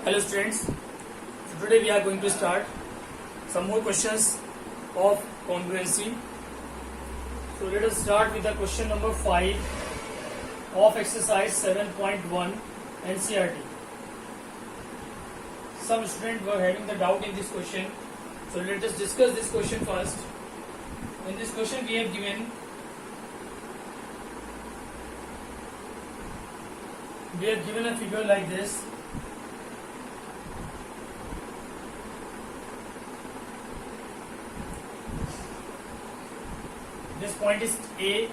Hello students, so today we are going to start some more questions of congruency. So let us start with the question number 5 of exercise 7.1 NCERT. Some students were having the doubt in this question, so let us discuss this question first. In this question we have given a figure like this. This point is A,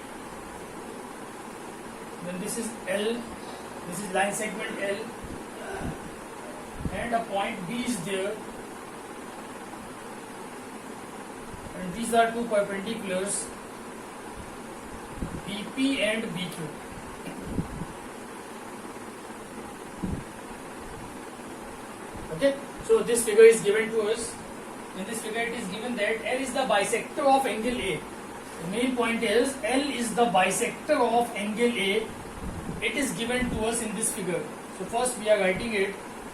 then this is L, this is line segment L, and a point B is there, and these are two perpendiculars, BP and BQ. Okay, so this figure is given to us. In this figure it is given that L is the bisector of angle A. The main point is L is the bisector of angle A. It is given to us in this figure. So first we are writing it.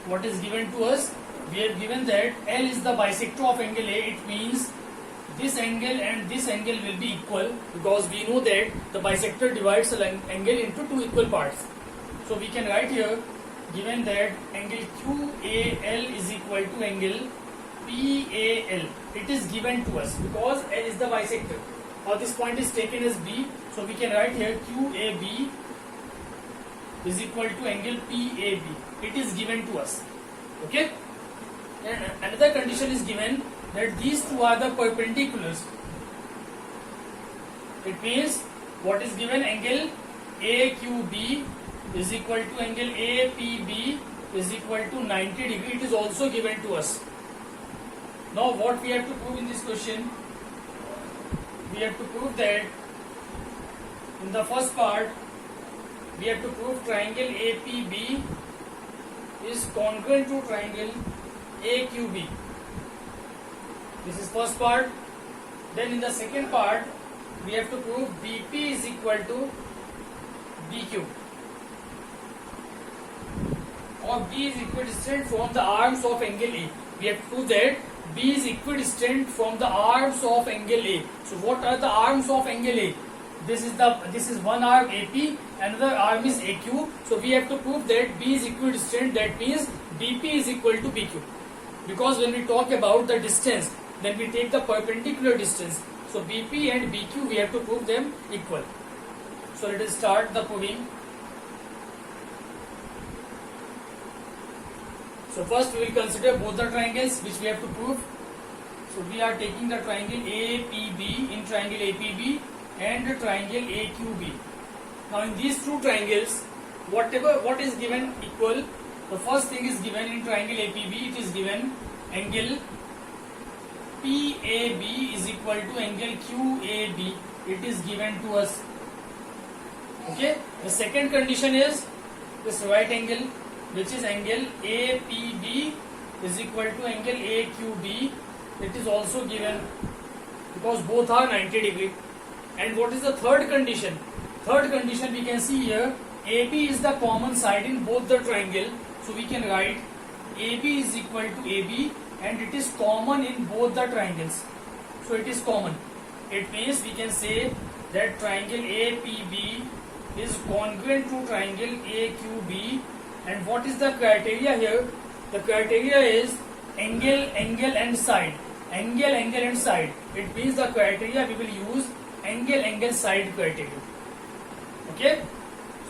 What is given to us? We have given that L is the bisector of angle A. It means this angle and this angle will be equal, because we know that the bisector divides the angle into two equal parts. So we can write here, given that angle QAL is equal to angle PAL. It is given to us because L is the bisector. Now this point is taken as B, so we can write here QAB is equal to angle PAB. It is given to us. Okay. And another condition is given that these two are the perpendiculars. It means what is given, angle AQB is equal to angle APB is equal to 90 degree. It is also given to us. Now what we have to prove in this question? We have to prove that in the first part we have to prove triangle APB is congruent to triangle AQB. This is first part. Then in the second part we have to prove BP is equal to BQ, or B is equidistant from the arms of angle A. We have to prove that B is equidistant from the arms of angle A. So what are the arms of angle A? This is one arm AP, another arm is AQ. So we have to prove that B is equidistant. That means BP is equal to BQ. Because when we talk about the distance, then we take the perpendicular distance. So BP and BQ, we have to prove them equal. So let us start the proving. So first we will consider both the triangles which we have to prove. So we are taking the triangle APB in triangle APB and the triangle AQB. Now in these two triangles, what is given equal, the first thing is given in triangle APB, it is given angle PAB is equal to angle QAB. It is given to us. Okay. The second condition is this right angle, which is angle APB is equal to angle AQB. It is also given because both are 90 degree. And what is the third condition? Third condition we can see here, AB is the common side in both the triangle. So we can write AB is equal to AB, and it is common in both the triangles. So it is common. It means we can say that triangle APB is congruent to triangle AQB. And what is the criteria here? The criteria is angle, angle and side. Angle, angle and side. It means the criteria we will use angle, angle, side criteria. Okay.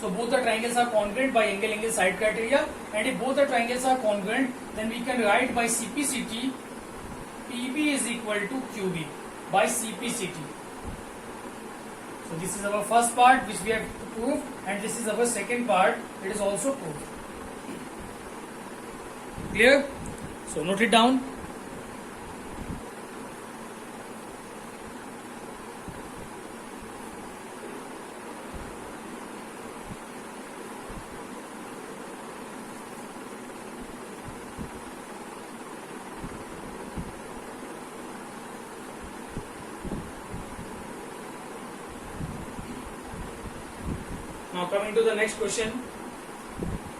So both the triangles are congruent by angle, angle, side criteria. And if both the triangles are congruent, then we can write by CPCT PB is equal to QB by CPCT. So this is our first part which we have to prove, and this is our second part. It is also proved. Clear? So note it down. Now coming to the next question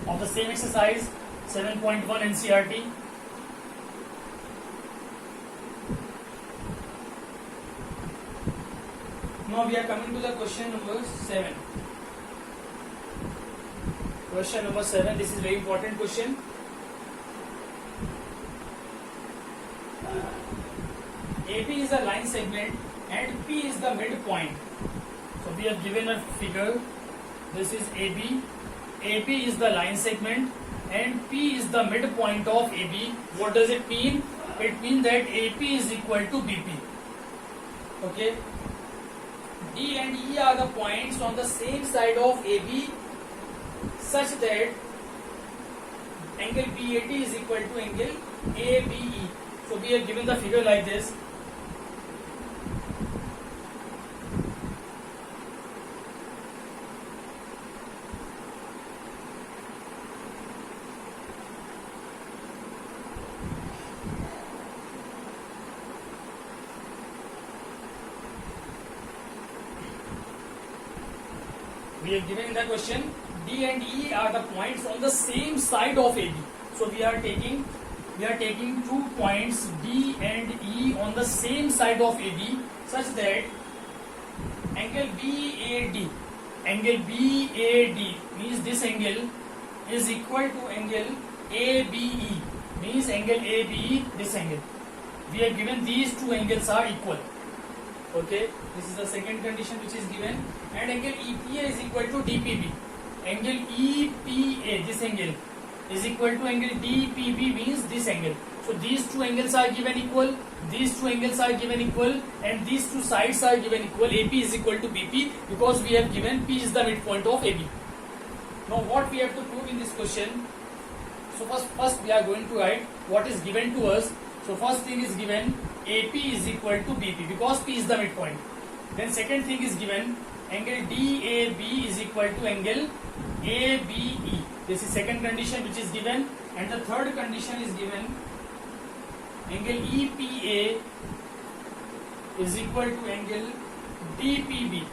of the same exercise. 7.1 NCERT. Now we are coming to the question number 7. Question number 7. This is very important question. AB is a line segment and P is the midpoint. So we have given a figure. This is AB. AB is the line segment and P is the midpoint of AB. What does it mean? It means that AP is equal to BP. Okay. D and E are the points on the same side of AB such that angle BAT is equal to angle ABE. So we have given the figure like this. We have given in the question D and E are the points on the same side of AB. So we are taking 2 points D and E on the same side of AB such that angle BAD means this angle is equal to angle ABE, means angle ABE, this angle. We have given these two angles are equal. Okay, this is the second condition which is given, and angle EPA is equal to DPB. Angle EPA, this angle, is equal to angle DPB, means this angle. So these two angles are given equal, these two angles are given equal, and these two sides are given equal. AP is equal to BP because we have given P is the midpoint of AB. Now what we have to prove in this question? So first we are going to write what is given to us. So first thing is given AP is equal to BP because P is the midpoint. Then second thing is given angle DAB is equal to angle ABE. This is second condition which is given, and the third condition is given angle EPA is equal to angle DPB.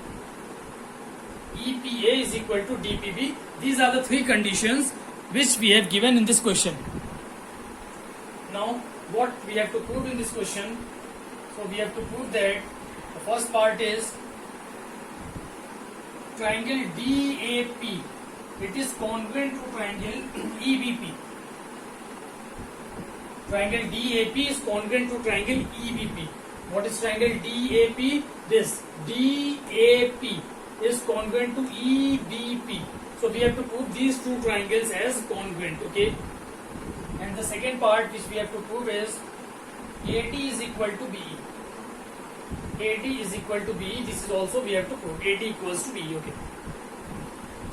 EPA is equal to DPB. These are the three conditions which we have given in this question. Now what we have to prove in this question? So we have to prove that the first part is triangle DAP, it is congruent to triangle EBP. Triangle DAP is congruent to triangle EBP. What is triangle DAP? This DAP is congruent to EBP. So we have to prove these two triangles as congruent. Okay. And the second part which we have to prove is AT is equal to BE. AT is equal to BE. This is also we have to prove AT equals to BE. Okay.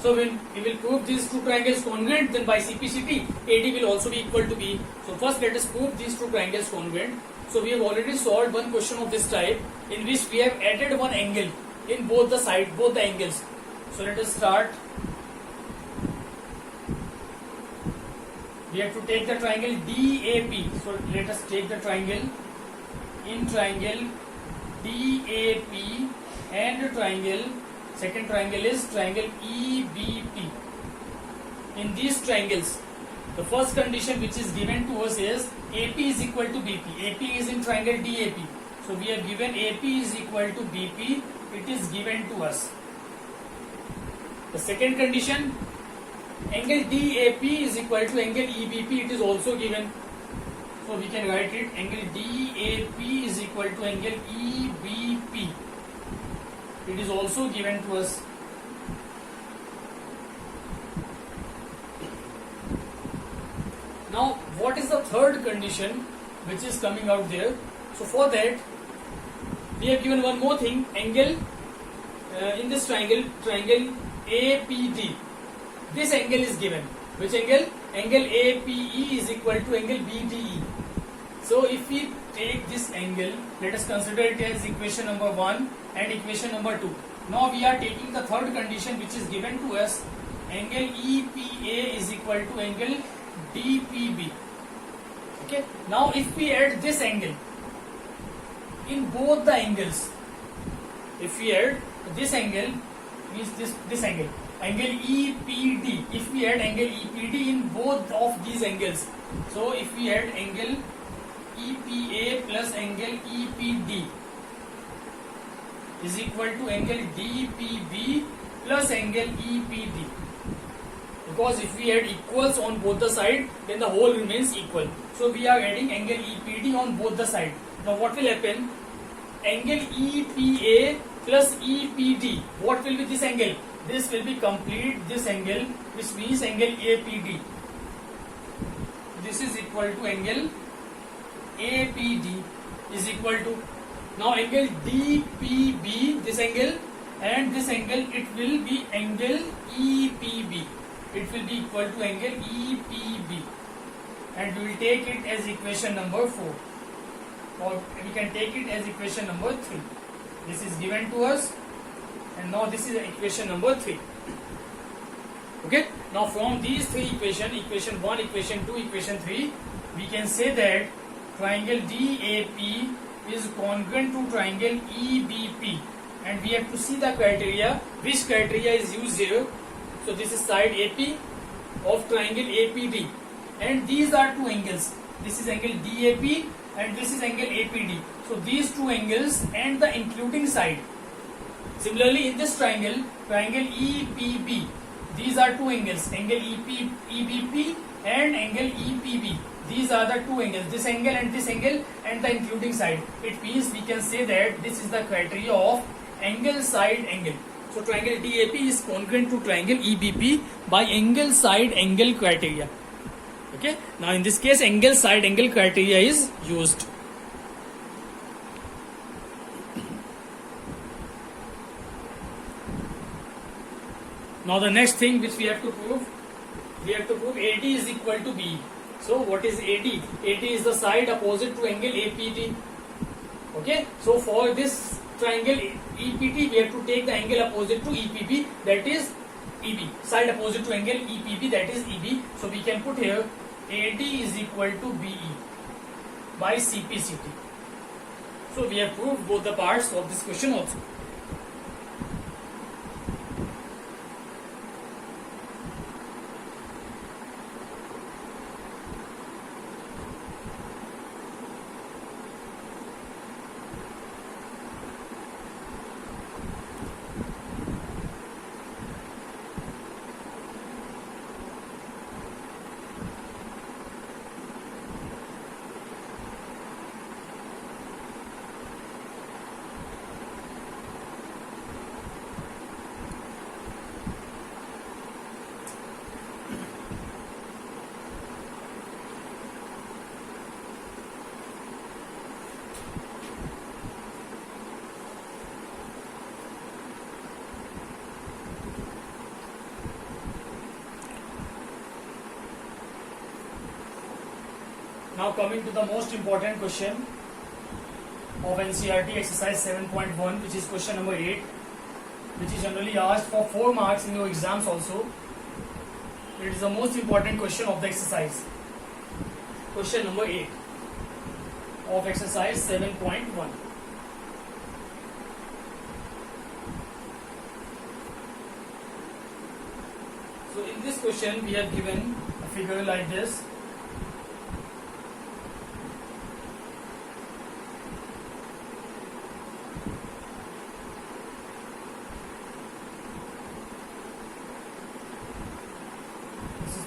So when we will prove these two triangles congruent, then by CP/CP AD will also be equal to BE. So first let us prove these two triangles congruent. So we have already solved one question of this type in which we have added one angle in both the sides, both the angles. So let us start. We have to take the triangle DAP. So let us take the triangle in triangle DAP and triangle, second triangle is triangle EBP. In these triangles, the first condition which is given to us is AP is equal to BP. AP is in triangle DAP. So we have given AP is equal to BP. It is given to us. The second condition, angle DAP is equal to angle EBP. It is also given. So we can write it, angle DAP is equal to angle EBP. It is also given to us. Now what is the third condition which is coming out there? So for that we have given one more thing, angle in this triangle, triangle APD. This angle is given. Which angle? Angle APE is equal to angle BDE. So if we take this angle, let us consider it as equation number 1 and equation number 2. Now we are taking the third condition which is given to us, angle EPA is equal to angle DPB. Okay. Now if we add this angle in both the angles, if we add this angle, means this angle, angle EPD. If we add angle EPD in both of these angles, so if we add angle EPA plus angle EPD is equal to angle DPB plus angle EPD. Because if we add equals on both the side, then the whole remains equal. So we are adding angle EPD on both the side. Now what will happen? Angle EPA plus EPD. What will be this angle? This will be complete this angle, which means angle APD. This is equal to angle APD is equal to, now angle DPB, this angle, and this angle, it will be angle EPB. It will be equal to angle EPB, and we will take it as equation number 4, or we can take it as equation number 3. This is given to us, and now this is equation number 3. Okay, now from these three equations, equation 1, equation 2, equation 3, we can say that triangle DAP is congruent to triangle EBP, and we have to see the criteria. Which criteria is used here? So this is side AP of triangle APD, and these are two angles. This is angle DAP and this is angle APD. So these two angles and the including side. Similarly, in this triangle, triangle EPB, these are two angles, angle EBP and angle EPB. These are the two angles, this angle and the including side. It means we can say that this is the criteria of angle side angle. So triangle DAP is congruent to triangle EBP by angle side angle criteria. Okay. Now in this case, angle side angle criteria is used. Now the next thing which we have to prove AD is equal to BE. So what is AD? AD is the side opposite to angle APD. Okay. So for this triangle EPD, we have to take the angle opposite to EPB, that is EB. Side opposite to angle EPB, that is EB. So we can put here AD is equal to BE by CPCT. So we have proved both the parts of this question also. Now coming to the most important question of NCERT exercise 7.1, which is question number 8, which is generally asked for 4 marks in your exams also. It is the most important question of the exercise. Question number 8 of exercise 7.1. So in this question we have given a figure like this.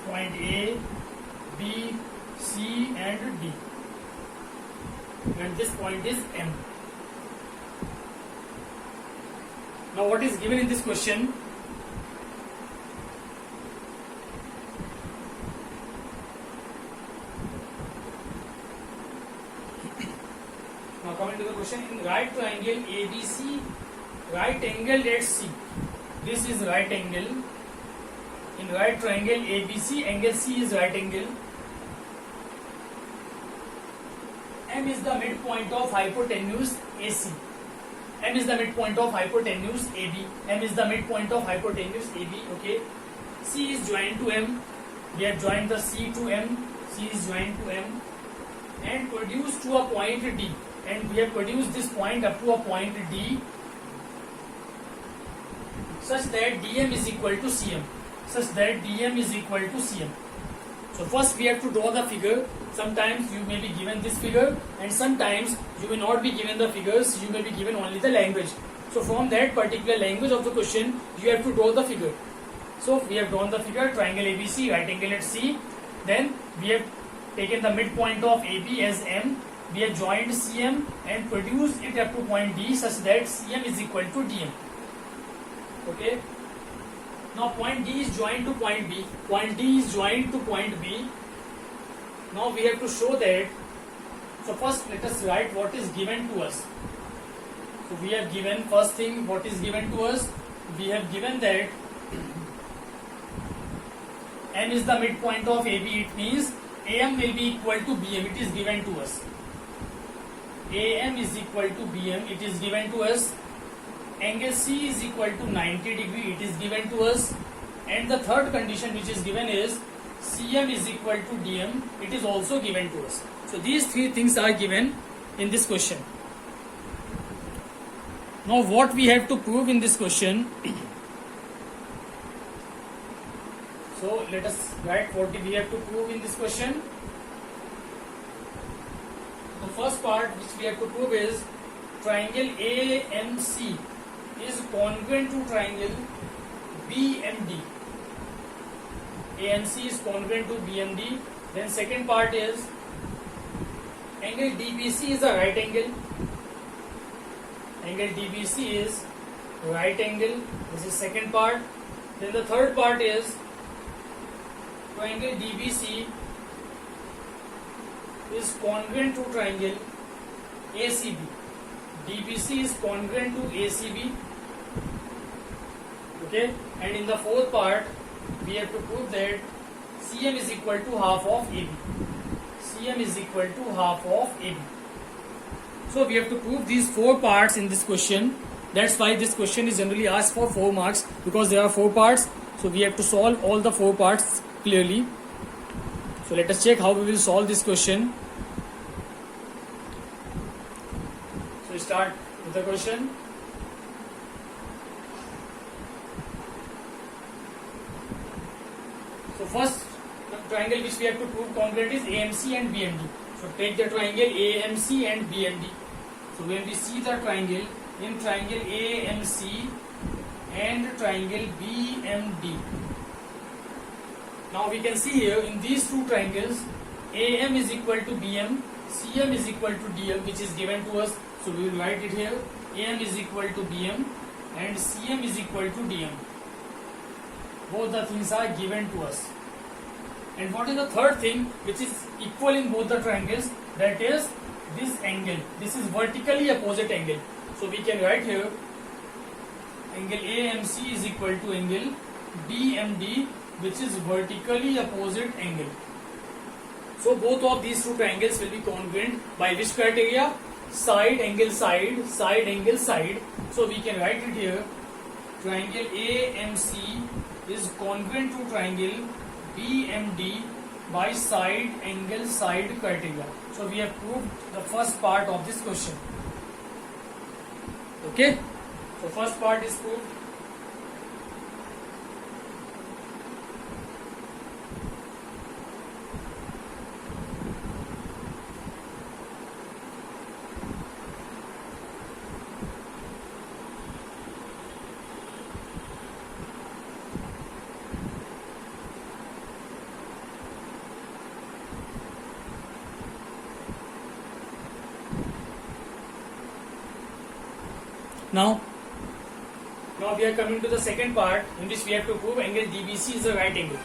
Point A, B, C and D, and this point is M. Now what is given in this question? Now coming to the question, in right triangle ABC, right angle at C. This is right angle. In right triangle ABC, angle C is right angle. M is the midpoint of hypotenuse AC. M is the midpoint of hypotenuse AB. M is the midpoint of hypotenuse AB. Okay. C is joined to M. We have joined the C to M. C is joined to M. And produced to a point D. And we have produced this point up to a point D. such that DM is equal to CM. Such that DM is equal to CM. So first we have to draw the figure. Sometimes you may be given this figure and sometimes you may not be given the figures, you may be given only the language. So from that particular language of the question, you have to draw the figure. So we have drawn the figure, triangle ABC, right angle at C. Then we have taken the midpoint of AB as M. We have joined CM and produced it up to point D such that CM is equal to DM. Okay. Now point D is joined to point B. Point D is joined to point B. Now we have to show that. So first let us write what is given to us. So we have given, first thing what is given to us. We have given that M is the midpoint of AB. It means AM will be equal to BM. It is given to us. AM is equal to BM. It is given to us. Angle C is equal to 90 degree. It is given to us. And the third condition which is given is CM is equal to DM. It is also given to us. So these three things are given in this question. Now what we have to prove in this question. So let us write what we have to prove in this question. The first part which we have to prove is triangle AMC is congruent to triangle BMD. AMC is congruent to BMD. Then second part is angle DBC is a right angle. Angle DBC is right angle. This is second part. Then the third part is triangle DBC is congruent to triangle ACB. DBC is congruent to ACB. Okay, and in the fourth part we have to prove that CM is equal to half of AB. CM is equal to half of AB. So we have to prove these four parts in this question. That's why this question is generally asked for 4 marks, because there are 4 parts. So we have to solve all the 4 parts clearly. So let us check how we will solve this question. So we start with the question. So first triangle which we have to prove congruent is AMC and BMD. So take the triangle AMC and BMD. So when we see the triangle, in triangle AMC and triangle BMD. Now we can see here in these two triangles, AM is equal to BM, CM is equal to DM, which is given to us. So we will write it here. AM is equal to BM and CM is equal to DM. Both the things are given to us. And what is the third thing which is equal in both the triangles? That is this angle. This is vertically opposite angle. So we can write here angle AMC is equal to angle BMD, which is vertically opposite angle. So both of these two triangles will be congruent by which criteria? Side angle side, side angle side. So we can write it here. Triangle AMC is congruent to triangle BMD by side angle side criteria. So we have proved the first part of this question. Okay. So first part is proved. Now we are coming to the second part in which we have to prove angle DBC is a right angle.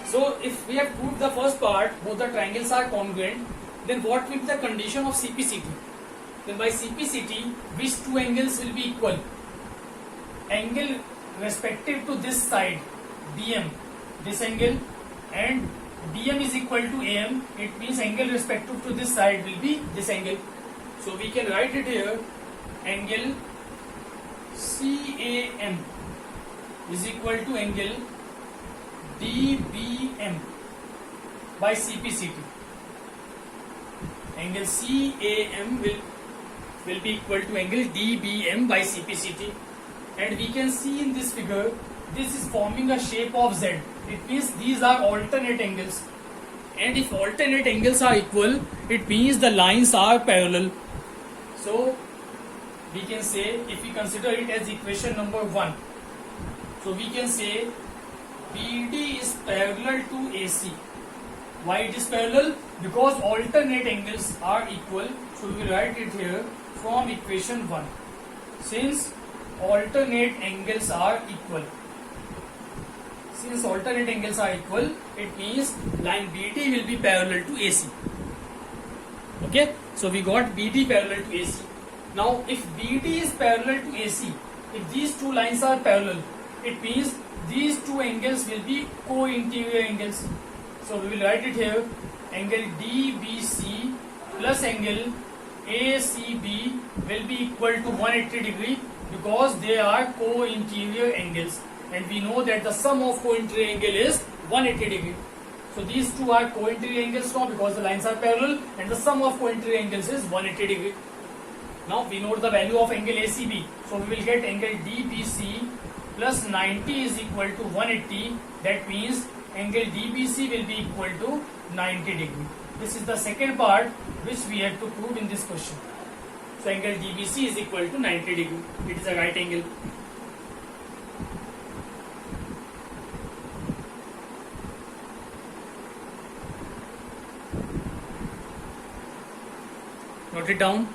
So if we have proved the first part, both the triangles are congruent, then what will be the condition of CPCT? Then by CPCT, which two angles will be equal? Angle respective to this side, BM, this angle, and BM is equal to AM. It means angle respective to this side will be this angle. So we can write it here, angle CAM is equal to angle DBM by CPCT. Angle CAM will be equal to angle DBM by CPCT. and we can see in this figure, this is forming a shape of Z. It means these are alternate angles, and if alternate angles are equal, it means the lines are parallel. So we can say, if we consider it as equation number 1, so we can say BD is parallel to AC. Why it is parallel? Because alternate angles are equal. So we will write it here from equation 1. Since alternate angles are equal, it means line BD will be parallel to AC. Okay, so we got BD parallel to AC. Now if BD is parallel to AC, if these two lines are parallel, it means these two angles will be co-interior angles. So we will write it here, angle DBC plus angle ACB will be equal to 180 degree because they are co-interior angles, and we know that the sum of co-interior angle is 180 degree. So these two are co-interior angles now because the lines are parallel, and the sum of co-interior angles is 180 degree. Now we know the value of angle ACB. So we will get angle DBC plus 90 is equal to 180. That means angle DBC will be equal to 90 degree. This is the second part which we have to prove in this question. So angle DBC is equal to 90 degree. It is a right angle. Note it down.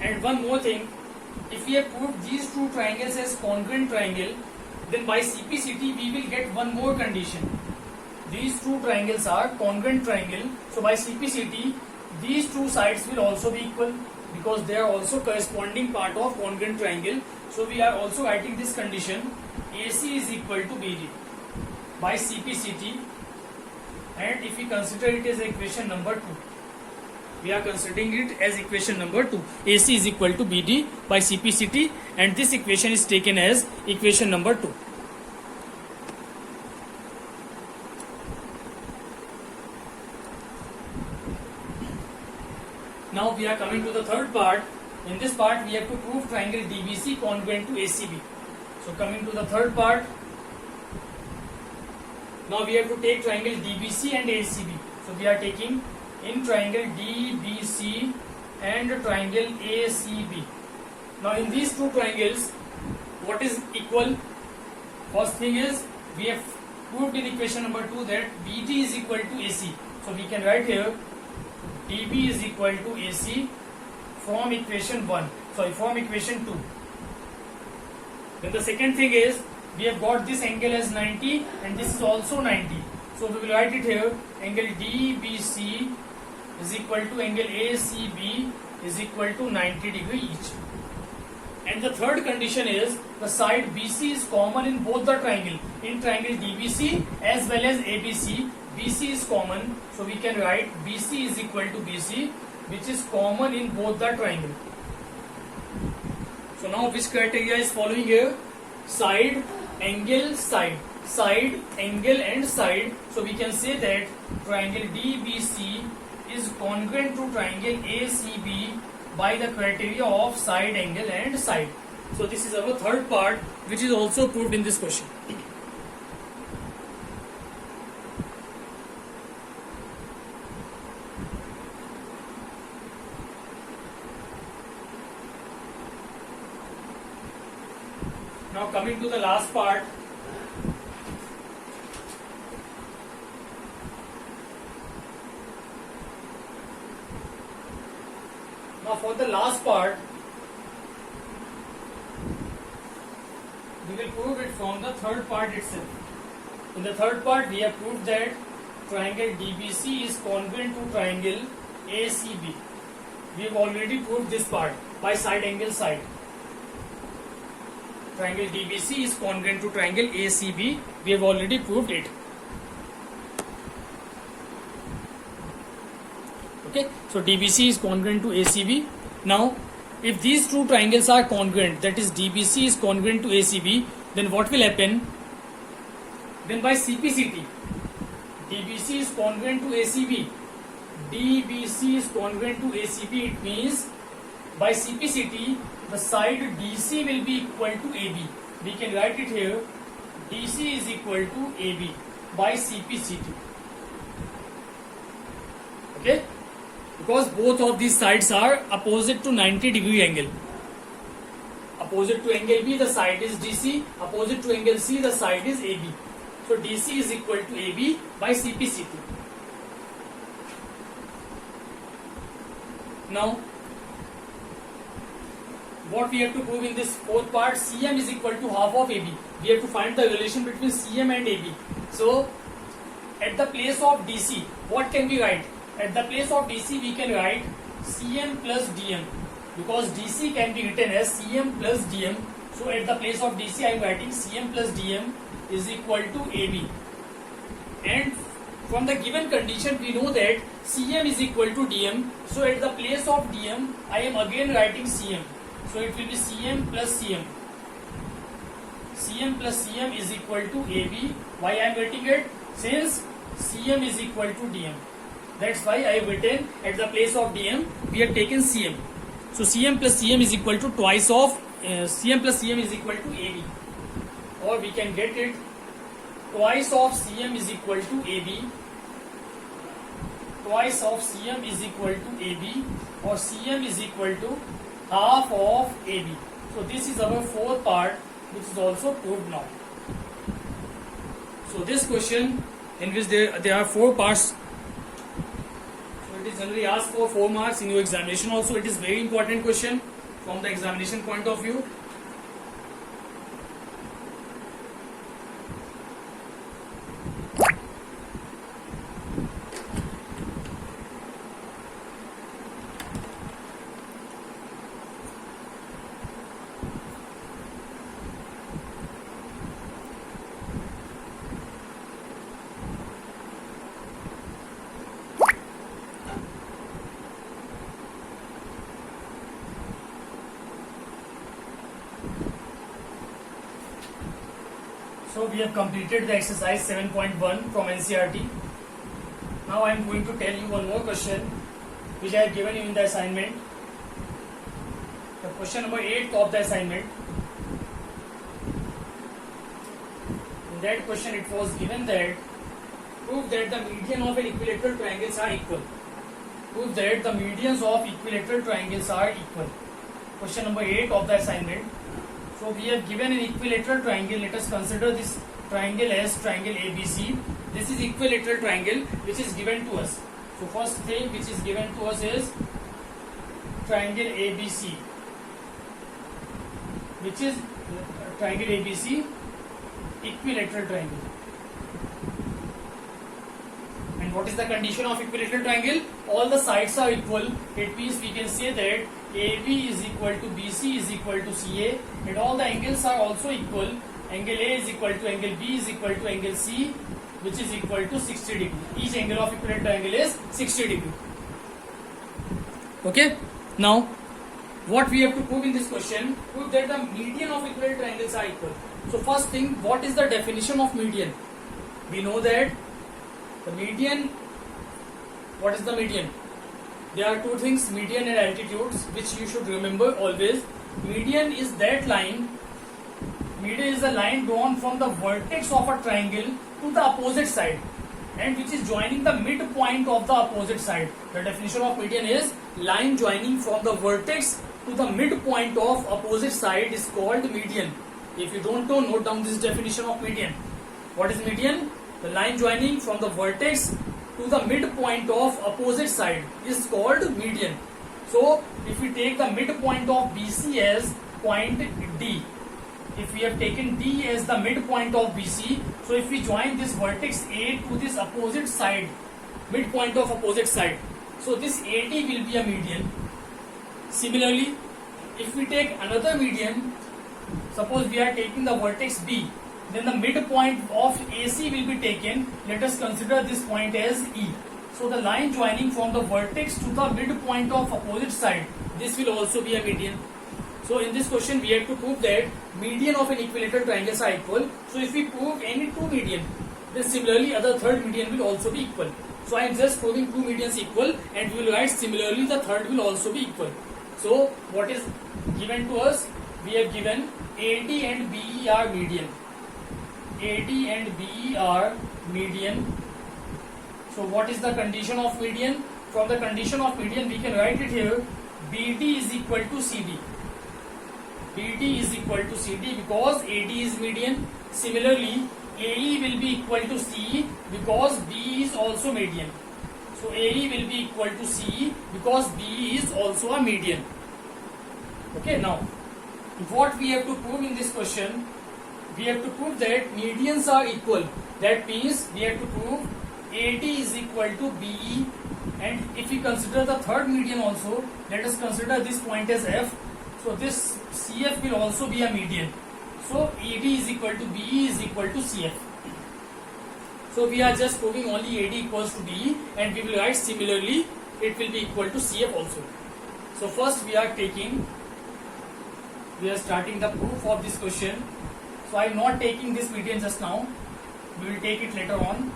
And one more thing, if we have proved these two triangles as congruent triangle, then by CPCT we will get one more condition. These two triangles are congruent triangle, so by CPCT these two sides will also be equal because they are also corresponding part of congruent triangle. So we are also writing this condition, AC is equal to BD by CPCT, and if we consider it as equation number 2, we are considering it as equation number 2. AC is equal to BD by CPCT, and this equation is taken as equation number 2. Now we are coming to the third part. In this part we have to prove triangle DBC congruent to ACB. So coming to the third part, now we have to take triangle DBC and ACB. So we are taking in triangle DBC and triangle ACB. Now in these two triangles, what is equal? First thing is, we have proved in equation number 2 that BD is equal to AC. So we can write here DB is equal to AC from equation 1, from equation 2. Then the second thing is, we have got this angle as 90 and this is also 90. So we will write it here, angle DBC is equal to angle ACB is equal to 90 degree each. And the third condition is, the side BC is common in both the triangle. In triangle DBC as well as ABC, BC is common. So we can write BC is equal to BC, which is common in both the triangle. So now which criteria is following here? Side, angle, side. Side, angle and side. So we can say that triangle DBC is congruent to triangle ACB by the criteria of side, angle and side. So this is our third part, which is also proved in this question. Now coming to the last part. Now for the last part, we will prove it from the third part itself. In the third part, we have proved that triangle DBC is congruent to triangle ACB. We have already proved this part by side, angle, side. triangle DBC is congruent to triangle ACB. We have already proved it. Okay, so DBC is congruent to ACB. Now, if these two triangles are congruent, that is DBC is congruent to ACB, then what will happen? Then by CPCT, DBC is congruent to ACB. DBC is congruent to ACB. It means by CPCT, the side DC will be equal to AB. We can write it here. DC is equal to AB by CPCT. Okay? Because both of these sides are opposite to 90-degree angle. Opposite to angle B, the side is DC. Opposite to angle C, the side is AB. So DC is equal to AB by CPCT. Now, what we have to prove in this fourth part, CM is equal to half of AB. We have to find the relation between CM and AB. So, at the place of DC, what can we write? At the place of DC, we can write CM plus DM, because DC can be written as CM plus DM. So, at the place of DC, I am writing CM plus DM is equal to AB. And from the given condition, we know that CM is equal to DM. So, at the place of DM, I am again writing CM. So, it will be CM plus CM. CM plus CM is equal to AB. Why I am writing it? Since CM is equal to DM. That's why I have written at the place of DM, we have taken CM. So, CM plus CM is equal to twice of CM plus CM is equal to AB. Or we can get it twice of CM is equal to AB. Twice of CM is equal to AB, or CM is equal to half of AB. So this is our fourth part, which is also proved now. So this question, in which there are 4 parts, so it is generally asked for 4 marks in your examination also. It is very important question from the examination point of view. So we have completed the exercise 7.1 from NCERT. Now I am going to tell you one more question which I have given you in the assignment. The question number 8 of the assignment. In that question it was given that prove that the median of an equilateral triangles are equal. Prove that the medians of equilateral triangles are equal. Question number 8 of the assignment. So we have given an equilateral triangle. Let us consider this triangle as triangle ABC. This is equilateral triangle which is given to us. So first thing which is given to us is triangle ABC, which is triangle ABC, equilateral triangle. And what is the condition of equilateral triangle? All the sides are equal. It means we can say that AB is equal to BC is equal to CA, and all the angles are also equal. Angle A is equal to angle B is equal to angle C, which is equal to 60 degree. Each angle of equilateral triangle is 60 degree. Okay. Now, what we have to prove in this question? Prove that the median of equilateral triangles are equal. So first thing, what is the definition of median? We know that the median. What is the median? There are 2 things, median and altitudes, which you should remember always. Median is that line. Median is a line drawn from the vertex of a triangle to the opposite side, and which is joining the midpoint of the opposite side. The definition of median is line joining from the vertex to the midpoint of opposite side is called median. If you don't know, note down this definition of median. What is median? The line joining from the vertex to the midpoint of opposite side is called median. So, if we take the midpoint of BC as point D, if we have taken D as the midpoint of BC, so if we join this vertex A to this opposite side, midpoint of opposite side, so this AD will be a median. Similarly, if we take another median Suppose we are taking the vertex B, then the midpoint of AC will be taken. Let us consider this point as E. So the line joining from the vertex to the midpoint of opposite side, this will also be a median. So in this question we have to prove that median of an equilateral triangles are equal. So if we prove any two median, then similarly other third median will also be equal. So I am just proving two medians equal, and we will write similarly the third will also be equal. So what is given to us? We have given AD and BE are median. AD and BE are median. So what is the condition of median? From the condition of median we can write it here. BD is equal to CD. BD is equal to CD because AD is median. Similarly, AE will be equal to CE because BE is also median. So AE will be equal to CE because BE is also a median. Okay, now what we have to prove in this question? We have to prove that medians are equal. That means we have to prove AD is equal to BE, and if we consider the third median also, let us consider this point as F. So this CF will also be a median. So AD is equal to BE is equal to CF. So we are just proving only AD equals to BE, and we will write similarly it will be equal to CF also. So first we are starting the proof of this question. So I am not taking this median just now. We will take it later on,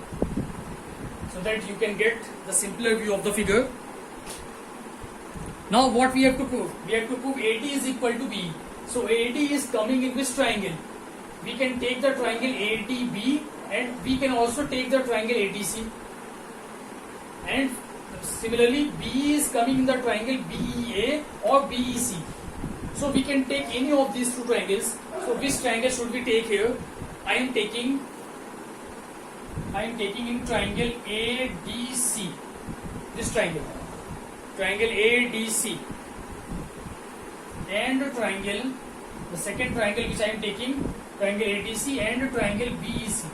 so that you can get the simpler view of the figure. Now what we have to prove? We have to prove AD is equal to BE. So AD is coming in which triangle? We can take the triangle ADB, and we can also take the triangle ADC. And similarly BE is coming in the triangle BEA or BEC. So we can take any of these two triangles. So which triangle should we take here? I am taking in triangle ADC. This triangle ADC, and the second triangle which I am taking, triangle ADC and triangle BEC.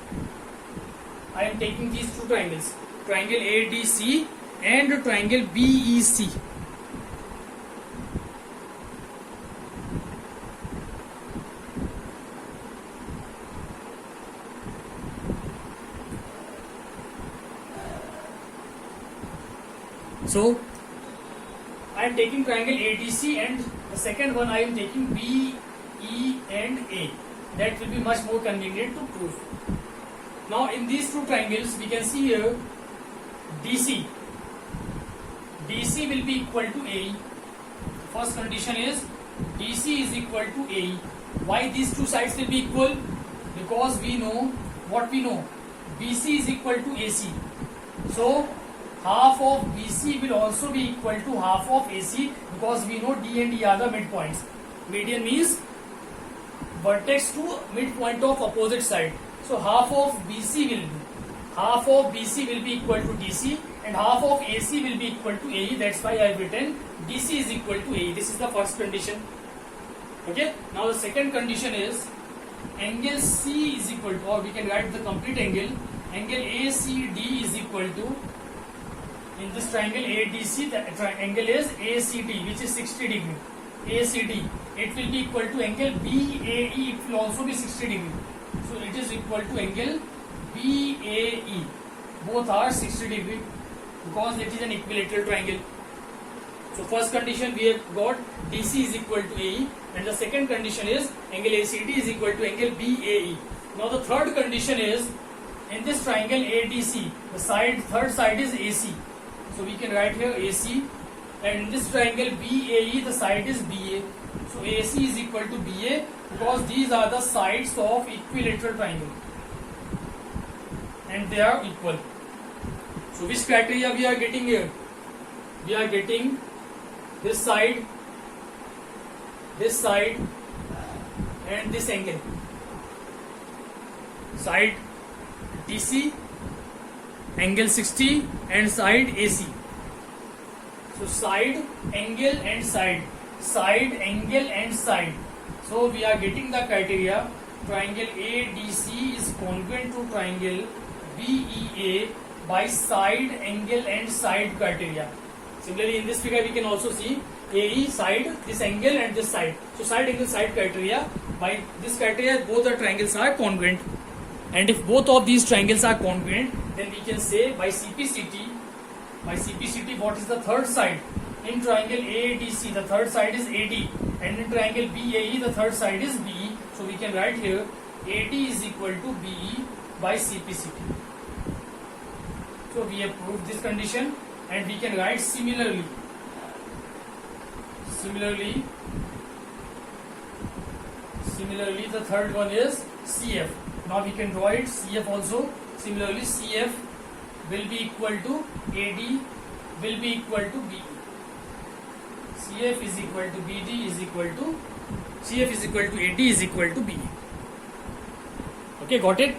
I am taking these two triangles, triangle ADC and triangle BEC. So I am taking triangle ADC, and the second one I am taking B, E and A. That will be much more convenient to prove. Now in these two triangles we can see here DC. DC will be equal to AE. First condition is DC is equal to AE. Why these two sides will be equal? Because we know what we know. BC is equal to AC. So half of BC will also be equal to half of AC, because we know D and E are the midpoints. Median means vertex to midpoint of opposite side. So half of BC will be equal to DC, and half of AC will be equal to AE. That's why I have written DC is equal to AE. This is the first condition. Okay. Now the second condition is angle C is equal to, or we can write the complete angle. Angle ACD is equal to, in this triangle ADC, the angle is ACD, which is 60 degree. ACD, it will be equal to angle BAE, it will also be 60 degree. So it is equal to angle BAE. Both are 60 degree because it is an equilateral triangle. So first condition we have got DC is equal to AE, and the second condition is angle ACD is equal to angle BAE. Now the third condition is, in this triangle ADC, the third side is AC. So we can write here AC, and in this triangle BAE, the side is BA. So AC is equal to BA because these are the sides of equilateral triangle and they are equal. So which criteria we are getting here? We are getting this side, and this angle. Side DC, angle 60, and side AC. So side, angle and side. So we are getting the criteria. Triangle ADC is congruent to triangle BEA by side, angle and side criteria. Similarly, in this figure we can also see AE side, this angle and this side. So side angle side criteria, by this criteria both the triangles are congruent. And if both of these triangles are congruent, then we can say by CPCT what is the third side? In triangle AADC the third side is AD, and in triangle BAE the third side is BE. So we can write here AD is equal to BE by CPCT. So we have proved this condition, and we can write similarly the third one is CF. Now we can draw it CF also. Similarly CF will be equal to AD will be equal to BE. CF is equal to BD is equal to CF is equal to AD is equal to BE. Okay, got it?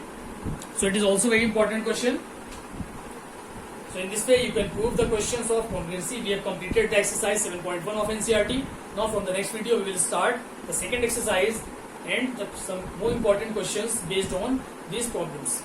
So it is also very important question. So in this way you can prove the questions of congruency. We have completed the exercise 7.1 of NCERT. Now from the next video we will start the second exercise and some more important questions based on these problems.